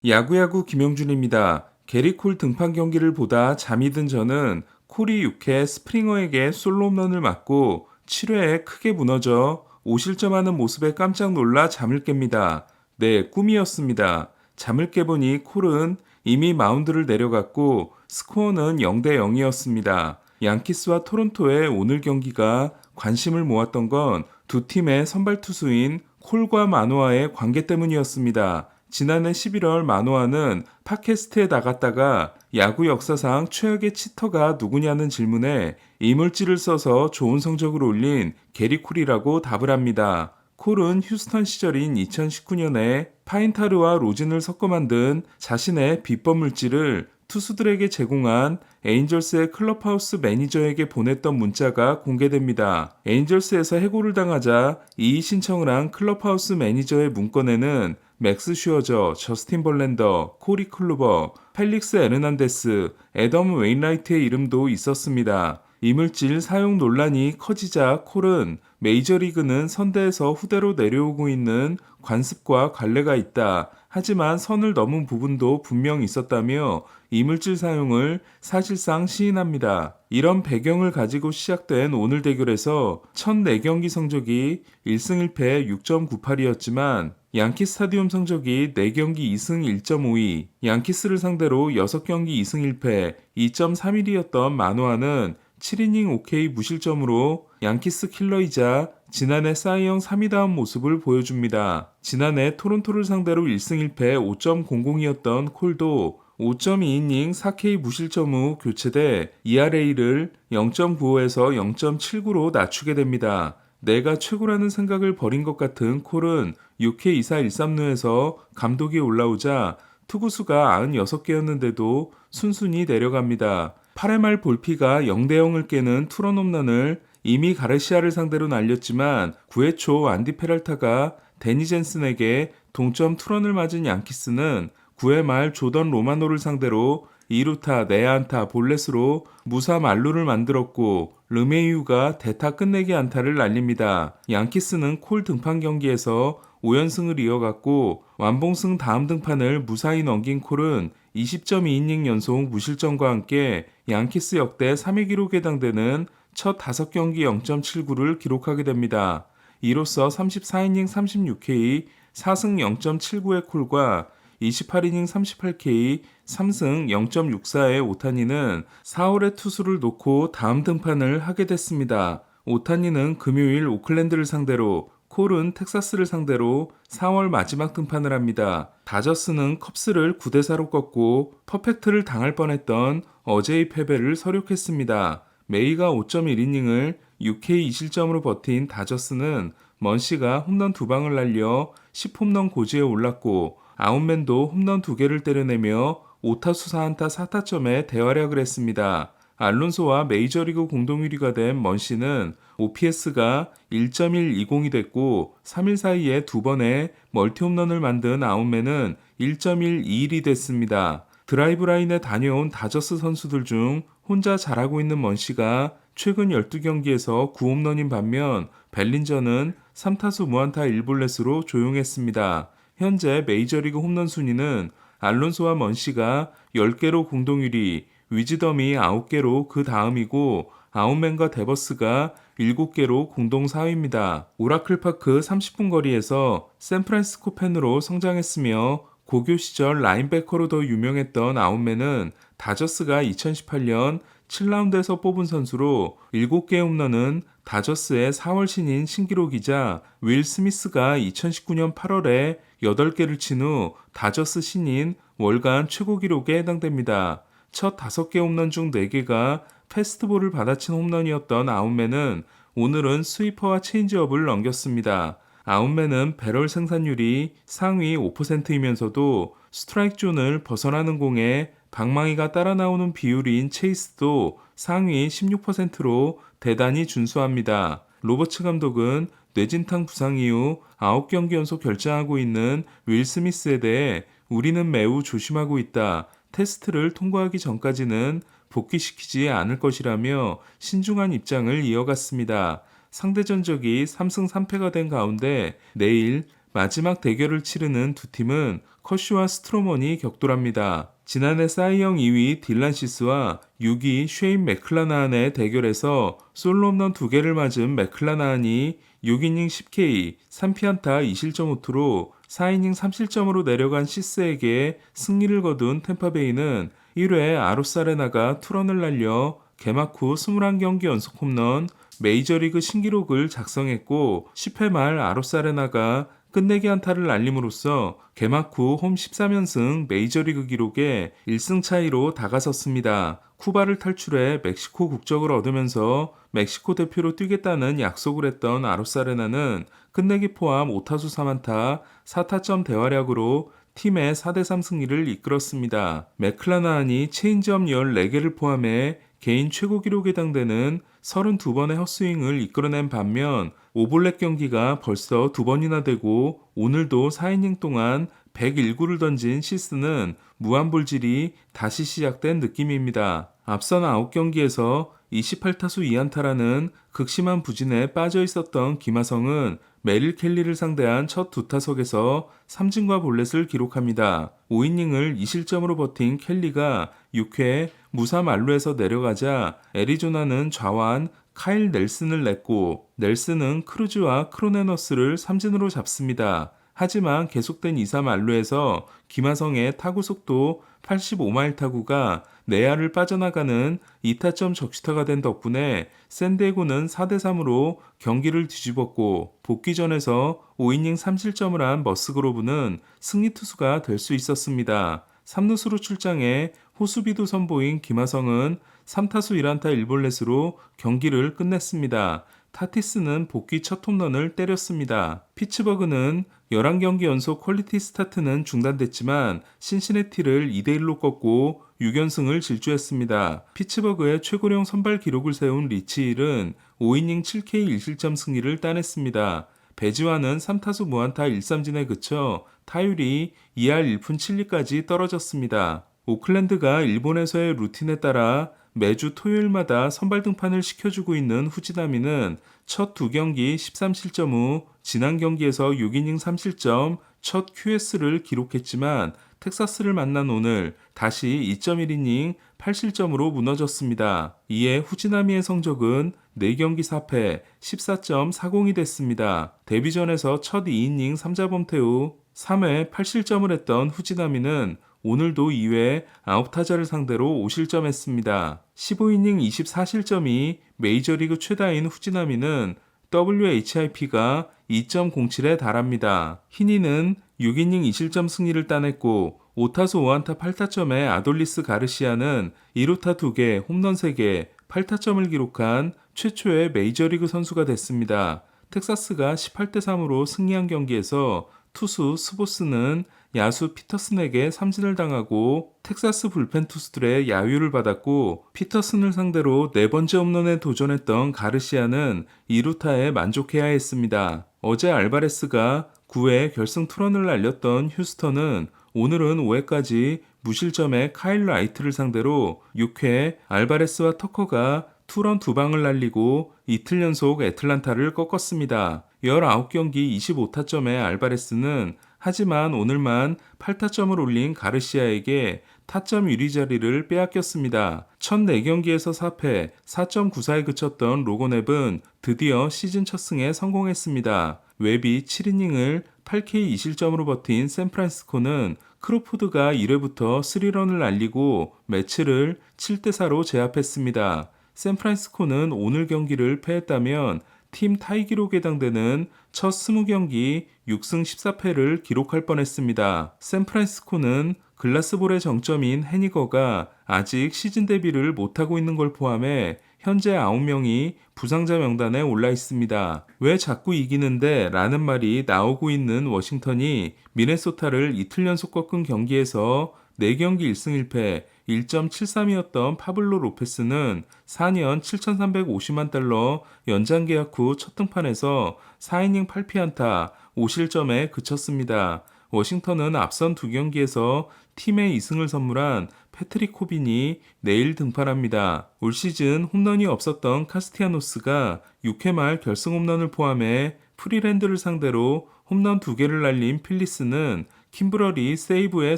야구야구 김영준입니다. 게리 콜 등판 경기를 보다 잠이 든 저는 콜이 6회 스프링어에게 솔로 홈런을 맞고 7회에 크게 무너져 5실점하는 모습에 깜짝 놀라 잠을 깹니다. 네, 꿈이었습니다. 잠을 깨보니 콜은 이미 마운드를 내려갔고 스코어는 0대 0이었습니다. 양키스와 토론토의 오늘 경기가 관심을 모았던 건 두 팀의 선발 투수인 콜과 마노아의 관계 때문이었습니다. 지난해 11월 마노아는 팟캐스트에 나갔다가 야구 역사상 최악의 치터가 누구냐는 질문에 이물질을 써서 좋은 성적을 올린 게리 콜이라고 답을 합니다. 콜은 휴스턴 시절인 2019년에 파인타르와 로진을 섞어 만든 자신의 비법 물질을 투수들에게 제공한 에인절스의 클럽하우스 매니저에게 보냈던 문자가 공개됩니다. 에인절스에서 해고를 당하자 이의 신청을 한 클럽하우스 매니저의 문건에는 맥스 슈어저, 저스틴 벌랜더, 코리 클루버, 펠릭스 에르난데스, 애덤 웨인라이트의 이름도 있었습니다. 이물질 사용 논란이 커지자 콜은 메이저리그는 선대에서 후대로 내려오고 있는 관습과 관례가 있다. 하지만 선을 넘은 부분도 분명 있었다며 이물질 사용을 사실상 시인합니다. 이런 배경을 가지고 시작된 오늘 대결에서 첫 4경기 성적이 1승 1패 6.98이었지만 양키 스타디움 성적이 4경기 2승 1.52, 양키스를 상대로 6경기 2승 1패 2.31이었던 마노아는 7이닝 5K 무실점으로 양키스 킬러이자 지난해 사이영 3위다운 모습을 보여줍니다. 지난해 토론토를 상대로 1승 1패 5.00이었던 콜도 5.2이닝 4K 무실점 후 교체돼 ERA를 0.95에서 0.79로 낮추게 됩니다. 내가 최고라는 생각을 버린 것 같은 콜은 6회 2사 1삼루에서 감독이 올라오자 투구수가 96개였는데도 순순히 내려갑니다. 8회 말 볼피가 0대 0을 깨는 투런 홈런을 이미 가르시아를 상대로 날렸지만 9회 초 안디 페랄타가 데니 젠슨에게 동점 투런을 맞은 양키스는 9회 말 조던 로마노를 상대로 2루타 내야안타 볼넷으로 무사 만루를 만들었고 르메이유가 대타 끝내기 안타를 날립니다. 양키스는 콜 등판 경기에서 5연승을 이어갔고 완봉승 다음 등판을 무사히 넘긴 콜은 20.2이닝 연속 무실점과 함께 양키스 역대 3위 기록에 해당되는 첫 5경기 0.79를 기록하게 됩니다. 이로써 34이닝 36K 4승 0.79의 콜과 28이닝 38K 3승 0.64의 오타니는 4월에 투수를 놓고 다음 등판을 하게 됐습니다. 오타니는 금요일 오클랜드를 상대로, 콜은 텍사스를 상대로 4월 마지막 등판을 합니다. 다저스는 컵스를 9대4로 꺾고 퍼펙트를 당할 뻔했던 어제의 패배를 서력했습니다. 메이가 5.1이닝을 6K 2실점으로 버틴 다저스는 먼시가 홈런 2방을 날려 10홈런 고지에 올랐고 아웃맨도 홈런 2개를 때려내며 5타수 4안타 4타점에 대활약을 했습니다. 알론소와 메이저리그 공동 1위가 된 먼시는 OPS가 1.120이 됐고 3일 사이에 2번의 멀티 홈런을 만든 아웃맨은 1.121이 됐습니다. 드라이브 라인에 다녀온 다저스 선수들 중 혼자 잘하고 있는 먼시가 최근 12경기에서 9홈런인 반면 벨린저는 3타수 무안타 1볼넷으로 조용했습니다. 현재 메이저리그 홈런 순위는 알론소와 먼시가 10개로 공동 1위, 위즈덤이 9개로 그 다음이고 아웃맨과 데버스가 7개로 공동 4위입니다. 오라클파크 30분 거리에서 샌프란시스코 팬으로 성장했으며 고교 시절 라인베커로 더 유명했던 아웃맨은 다저스가 2018년 7라운드에서 뽑은 선수로 7개의 홈런은 다저스의 4월 신인 신기록이자 윌 스미스가 2019년 8월에 8개를 친 후 다저스 신인 월간 최고 기록에 해당됩니다. 첫 5개 홈런 중 4개가 패스트볼을 받아친 홈런이었던 아웃맨은 오늘은 스위퍼와 체인지업을 넘겼습니다. 아웃맨은 배럴 생산률이 상위 5%이면서도 스트라이크 존을 벗어나는 공에 방망이가 따라 나오는 비율인 체이스도 상위 16%로 대단히 준수합니다. 로버츠 감독은 뇌진탕 부상 이후 9경기 연속 결장하고 있는 윌 스미스에 대해 우리는 매우 조심하고 있다. 테스트를 통과하기 전까지는 복귀시키지 않을 것이라며 신중한 입장을 이어갔습니다. 상대 전적이 3승 3패가 된 가운데 내일 마지막 대결을 치르는 두 팀은 커쇼와 스트로먼이 격돌합니다. 지난해 사이영 2위 딜란 시스와 6위 쉐인 맥클라나한의 대결에서 솔로 홈런 2개를 맞은 맥클라나한이 6이닝 10K, 3피안타 2실점 5투로 4이닝 3실점으로 내려간 시스에게 승리를 거둔 템파베이는 1회 아로사레나가 투런을 날려 개막 후 21경기 연속 홈런, 메이저리그 신기록을 작성했고 10회 말 아로사레나가 끝내기 안타를 날림으로써 개막 후 홈 13연승 메이저리그 기록에 1승 차이로 다가섰습니다. 쿠바를 탈출해 멕시코 국적을 얻으면서 멕시코 대표로 뛰겠다는 약속을 했던 아로사레나는 끝내기 포함 5타수 3안타 4타점 대활약으로 팀의 4대3 승리를 이끌었습니다. 맥클라나한이 체인지업 14개를 포함해 개인 최고 기록에 해당되는 32번의 헛스윙을 이끌어낸 반면 오블랙 경기가 벌써 2번이나 되고 오늘도 4이닝 동안 101구를 던진 시스는 무한불질이 다시 시작된 느낌입니다. 앞선 9경기에서 28타수 2안타라는 극심한 부진에 빠져 있었던 김하성은 메릴 켈리를 상대한 첫 2타석에서 삼진과 볼넷을 기록합니다. 5이닝을 2실점으로 버틴 켈리가 6회 무사 만루에서 내려가자 애리조나는 좌완 카일 넬슨을 냈고 넬슨은 크루즈와 크로네너스를 삼진으로 잡습니다. 하지만 계속된 2사 만루에서 김하성의 타구 속도 85마일 타구가 내야를 빠져나가는 2타점 적시타가 된 덕분에 샌디에고는 4대3으로 경기를 뒤집었고 복귀전에서 5이닝 3실점을 한 머스그로브는 승리 투수가 될 수 있었습니다. 3루수로 출장해 호수비도 선보인 김하성은 3타수 1안타 1볼넷으로 경기를 끝냈습니다. 타티스는 복귀 첫 홈런을 때렸습니다. 피츠버그는 11경기 연속 퀄리티 스타트는 중단됐지만 신시내티를 2대1로 꺾고 6연승을 질주했습니다. 피츠버그의 최고령 선발 기록을 세운 리치힐은 5이닝 7K 1실점 승리를 따냈습니다. 배지와는 3타수 무안타 1삼진에 그쳐 타율이 2할 1푼 7리까지 떨어졌습니다. 오클랜드가 일본에서의 루틴에 따라 매주 토요일마다 선발 등판을 시켜주고 있는 후지나미는 첫 2경기 13실점 후 지난 경기에서 6이닝 3실점 첫 QS를 기록했지만 텍사스를 만난 오늘 다시 2.1이닝 8실점으로 무너졌습니다. 이에 후지나미의 성적은 4경기 4패 14.40이 됐습니다. 데뷔전에서 첫 2이닝 3자범퇴 후 3회 8실점을 했던 후지나미는 오늘도 2회 9타자를 상대로 5실점했습니다. 15이닝 24실점이 메이저리그 최다인 후지나미는 WHIP가 2.07에 달합니다. 히니는 6이닝 2실점 승리를 따냈고 5타수 5안타 8타점의 아돌리스 가르시아는 2루타 2개, 홈런 3개, 8타점을 기록한 최초의 메이저리그 선수가 됐습니다. 텍사스가 18대3으로 승리한 경기에서 투수 스보스는 야수 피터슨에게 삼진을 당하고 텍사스 불펜 투수들의 야유를 받았고 피터슨을 상대로 4번째 홈런에 도전했던 가르시아는 2루타에 만족해야 했습니다. 어제 알바레스가 9회 결승 투런을 날렸던 휴스턴은 오늘은 5회까지 무실점의 카일 라이트를 상대로 6회 알바레스와 터커가 투런 2방을 날리고 이틀 연속 애틀란타를 꺾었습니다. 19경기 25타점의 알바레스는 하지만 오늘만 8타점을 올린 가르시아에게 타점 유리 자리를 빼앗겼습니다. 첫 4경기에서 4패, 4.94에 그쳤던 로건앱은 드디어 시즌 첫 승에 성공했습니다. 웹이 7이닝을 8K 2실점으로 버틴 샌프란시스코는 크로포드가 1회부터 3런을 날리고 매치를 7대4로 제압했습니다. 샌프란시스코는 오늘 경기를 패했다면 팀 타이 기록에 해당되는 첫 20경기 6승 14패를 기록할 뻔했습니다. 샌프란시스코는 글라스볼의 정점인 해니거가 아직 시즌 데뷔를 못하고 있는 걸 포함해 현재 9명이 부상자 명단에 올라 있습니다. 왜 자꾸 이기는데? 라는 말이 나오고 있는 워싱턴이 미네소타를 이틀 연속 꺾은 경기에서 4경기 1승 1패 1.73이었던 파블로 로페스는 4년 7,350만 달러 연장 계약 후 첫 등판에서 4이닝 8피안타 5실점에 그쳤습니다. 워싱턴은 앞선 2경기에서 팀의 2승을 선물한 패트릭 코빈이 내일 등판합니다. 올 시즌 홈런이 없었던 카스티아노스가 6회 말 결승 홈런을 포함해 프리랜드를 상대로 홈런 2개를 날린 필리스는 킴브럴이 세이브에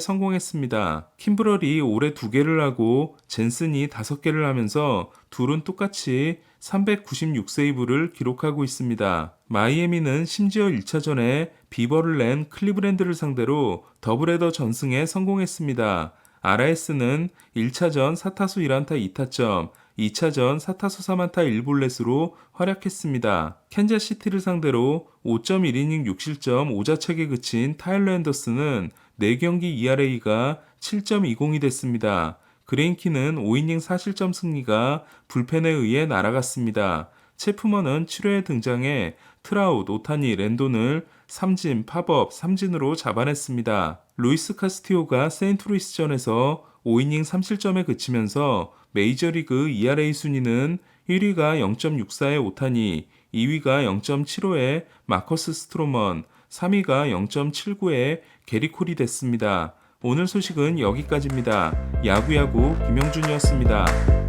성공했습니다. 킴브럴이 올해 2개를 하고 젠슨이 5개를 하면서 둘은 똑같이 396세이브를 기록하고 있습니다. 마이애미는 심지어 1차전에 비버를 낸 클리브랜드를 상대로 더블헤더 전승에 성공했습니다. RS는 1차전 4타수 1안타 2타점, 2차전 4타수 3안타 1볼넷으로 활약했습니다. 캔자시티를 상대로 5.1이닝 6실점 5자책에 그친 타일러 앤더슨은 4경기 ERA가 7.20이 됐습니다. 그레인키는 5이닝 4실점 승리가 불펜에 의해 날아갔습니다. 체프먼은 7회에 등장해 트라웃, 오타니, 랜돈을 삼진, 팝업, 삼진으로 잡아냈습니다. 루이스 카스티오가 세인트루이스전에서 5이닝 3실점에 그치면서 메이저리그 ERA 순위는 1위가 0.64의 오타니, 2위가 0.75의 마커스 스트로먼, 3위가 0.79의 게리 콜이 됐습니다. 오늘 소식은 여기까지입니다. 야구야구 김영준이었습니다.